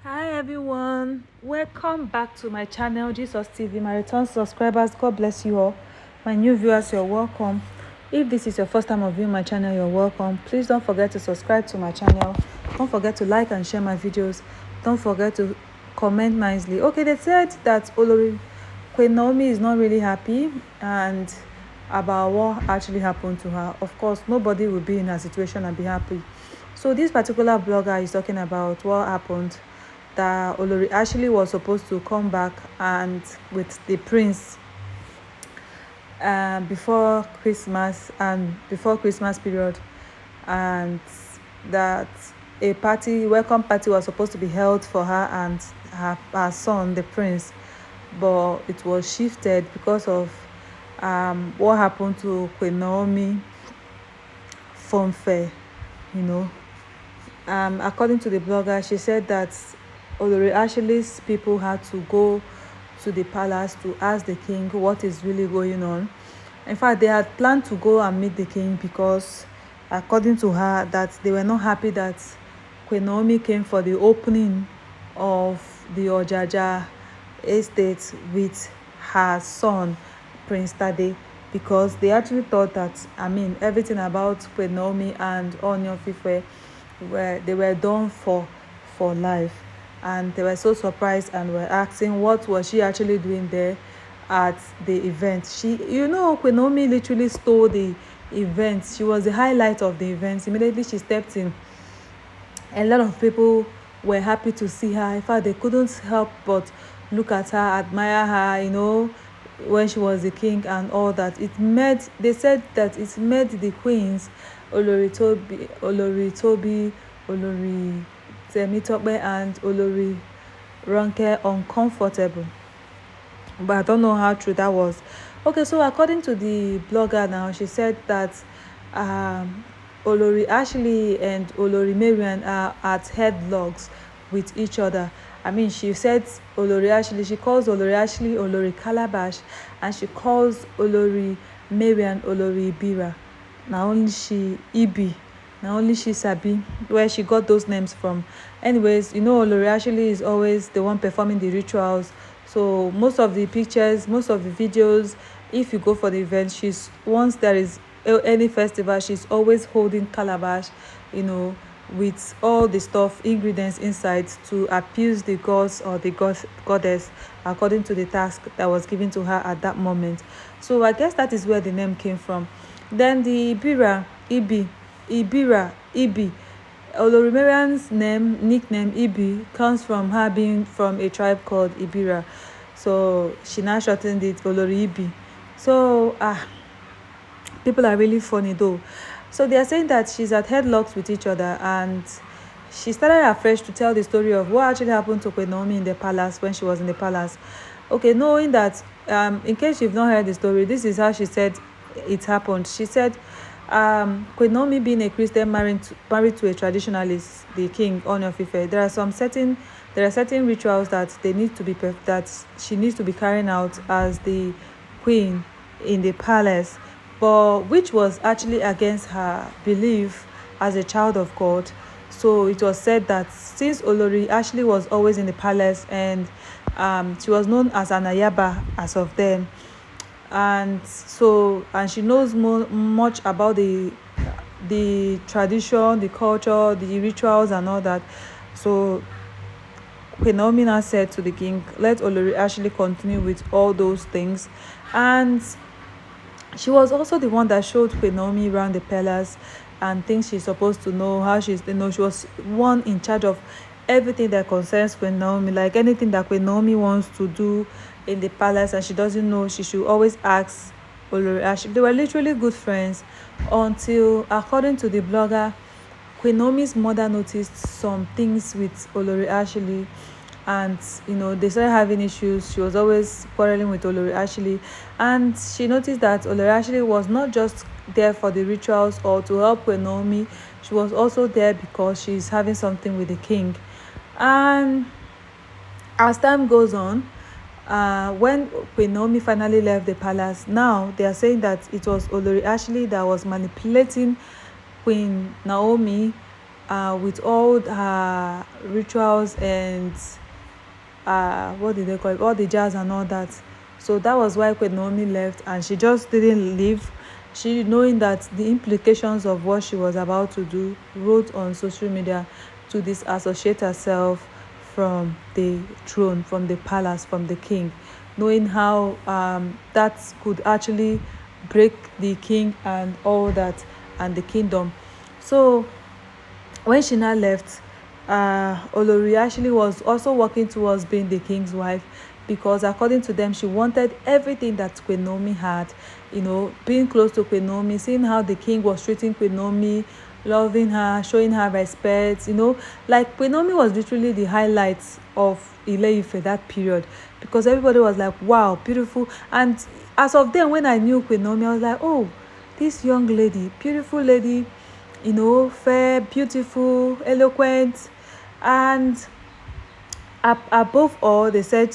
Hi everyone, welcome back to my channel Jesus TV. My return subscribers, God bless you all. My new viewers, you're welcome. If this is your first time of viewing my channel, you're welcome. Please don't forget to subscribe to my channel. Don't forget to like and share my videos. Don't forget to comment nicely. Okay, they said that olori Queen Naomi is not really happy and about what actually happened to her. Of course, nobody will be in her situation and be happy. So this particular blogger is talking about what happened, that Olori actually was supposed to come back and with the prince before Christmas period, and that a welcome party was supposed to be held for her and her son, the prince, but it was shifted because of what happened to Queen Naomi phone fair, you know. According to the blogger, she said that Olori Ashley's people had to go to the palace to ask the king what is really going on. In fact, they had planned to go and meet the king because, according to her, that they were not happy that Queen Naomi came for the opening of the Ojaja estate with her son, Prince Tade, because they actually thought that, everything about Queen Naomi and Ooni of Ife were done for life, and they were so surprised and were asking what was she actually doing there at the event. Queen Naomi literally stole the event. She was the highlight of the event. Immediately she stepped in, a lot of people were happy to see her. In fact, they couldn't help but look at her, admire her, when she was the king and all that. They said that it made the queens, Olori Tobi, Olori Temitope, and Olori Ronke, uncomfortable. But I don't know how true that was. Okay, so according to the blogger now, she said that um Olori Ashley and Olori Mariam are at headlocks with each other. She said she calls Olori Ashley Olori Calabash, and she calls Olori Mariam Olori Bira. Now only she Ibi, now only she Sabi where she got those names from. Anyways, Olori Ashley is always the one performing the rituals. So most of the pictures, most of the videos, if you go for the event, once there is any festival, she's always holding calabash, with all the stuff, ingredients inside, to appease the gods or the goddess, according to the task that was given to her at that moment. So I guess that is where the name came from. Then the Ibi, Olorimarian's nickname Ibi, comes from her being from a tribe called Ibira. So she now shortened it Olori Ibi. So people are really funny though. So they are saying that she's at headlocks with each other, and she started afresh to tell the story of what actually happened to Queen Naomi in the palace when she was in the palace. Okay, knowing that, in case you've not heard the story, this is how she said it happened. She said, Queen Naomi, being a Christian, married to a traditionalist, the king Ooni of Ife, there are certain rituals that that she needs to be carrying out as the queen in the palace, but which was actually against her belief as a child of God. So it was said that since Olori Ashley was always in the palace, and she was known as an Ayaba as of then, and she knows much about the tradition, the culture, the rituals, and all that. So Queen Naomi now said to the king, let Olori Ashley continue with all those things. And she was also the one that showed Queen Naomi around the palace and things she's supposed to know, how she was one in charge of everything that concerns Queen Naomi. Like anything that Queen Naomi wants to do in the palace and she doesn't know, she should always ask Olori Ashley. They were literally good friends until, according to the blogger, Queen Naomi's mother noticed some things with Olori Ashley, and they started having issues. She was always quarreling with Olori Ashley, and she noticed that Olori Ashley was not just there for the rituals or to help Queen Naomi. She was also there because she's having something with the king. And as time goes on, when Queen Naomi finally left the palace, now they are saying that it was Olori Ashley that was manipulating Queen Naomi with all her rituals and what did they call it, all the jazz and all that. So that was why Queen Naomi left, and she just didn't leave. She, knowing that the implications of what she was about to do, wrote on social media to disassociate herself from the throne, from the palace, from the king, knowing how that could actually break the king and all that, and the kingdom. So when she now left, Olori actually was also working towards being the king's wife, because according to them, she wanted everything that Queen Naomi had, being close to Queen Naomi, seeing how the king was treating Queen Naomi, loving her, showing her respect, like Queen Naomi was literally the highlights of Ile-Ife that period, because everybody was like, wow, beautiful. And as of then, when I knew Queen Naomi, I was like, oh, this young lady, beautiful lady, fair, beautiful, eloquent, and above all, they said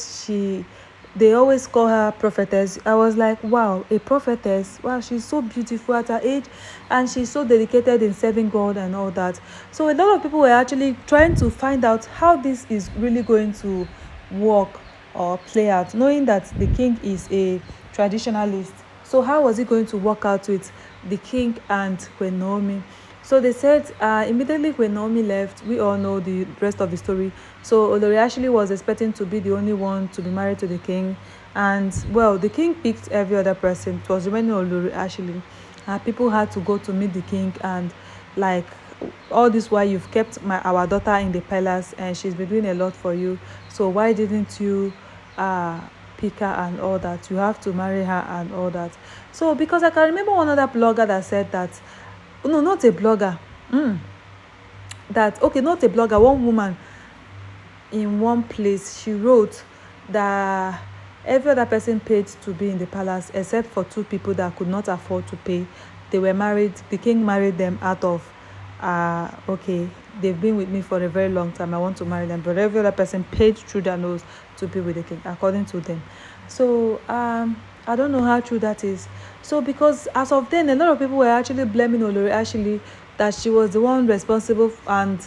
they always call her prophetess. I was like, wow, a prophetess, wow, she's so beautiful at her age, and she's so dedicated in serving God and all that. So a lot of people were actually trying to find out how this is really going to work or play out, knowing that the king is a traditionalist. So how was it going to work out with the king and Queen Naomi? So they said immediately when Naomi left, we all know the rest of the story. So Olori actually was expecting to be the only one to be married to the king. And well, the king picked every other person. It was remaining Olori actually. People had to go to meet the king, and like, all this while you've kept our daughter in the palace and she's been doing a lot for you. So why didn't you pick her and all that? You have to marry her and all that. So because I can remember one other blogger that said that, no, not a blogger, that, okay, not a blogger, one woman in one place, she wrote that every other person paid to be in the palace except for two people that could not afford to pay. They were married, the king married them out of okay, they've been with me for a very long time, I want to marry them. But every other person paid through their nose to be with the king, according to them. So I don't know how true that is. So because as of then, a lot of people were actually blaming Olori actually, that she was the one responsible and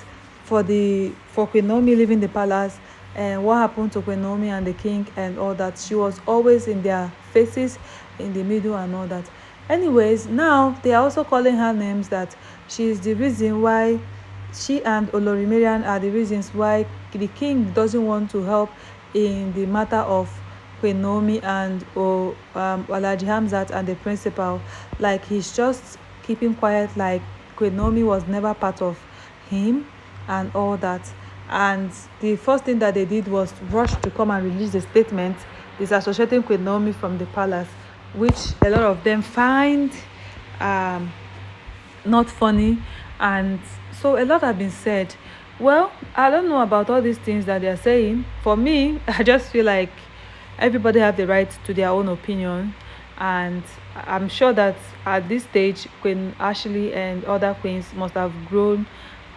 for Queen Naomi leaving the palace, and what happened to Queen Naomi and the king and all that. She was always in their faces, in the middle and all that. Anyways, now they are also calling her names, that she is the reason why, she and Olori Mariam are the reasons why the king doesn't want to help in the matter of Queen Naomi and Alhaji Hamzat and the principal. Like, he's just keeping quiet, like Queen Naomi was never part of him and all that. And the first thing that they did was rush to come and release a statement disassociating Queen Naomi from the palace, which a lot of them find not funny. And so a lot have been said. Well, I don't know about all these things that they are saying. For me, I just feel like everybody have the right to their own opinion, and I'm sure that at this stage Queen Ashley and other queens must have grown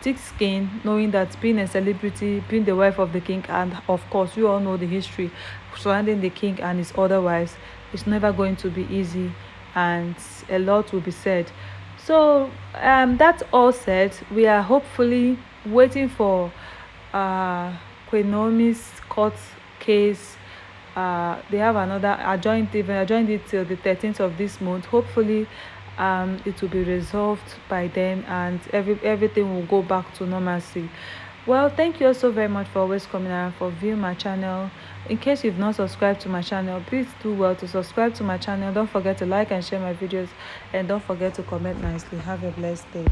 thick skin, knowing that being a celebrity, being the wife of the king, and of course we all know the history surrounding the king and his other wives, it's never going to be easy, and a lot will be said. So that's all said. We are hopefully waiting for Queen Naomi's court case. They have another adjourned it till the 13th of this month. Hopefully it will be resolved by then, and everything will go back to normalcy. Well, thank you all so very much for always coming around, for viewing my channel. In case you've not subscribed to my channel, please do well to subscribe to my channel. Don't forget to like and share my videos, and don't forget to comment nicely. Have a blessed day.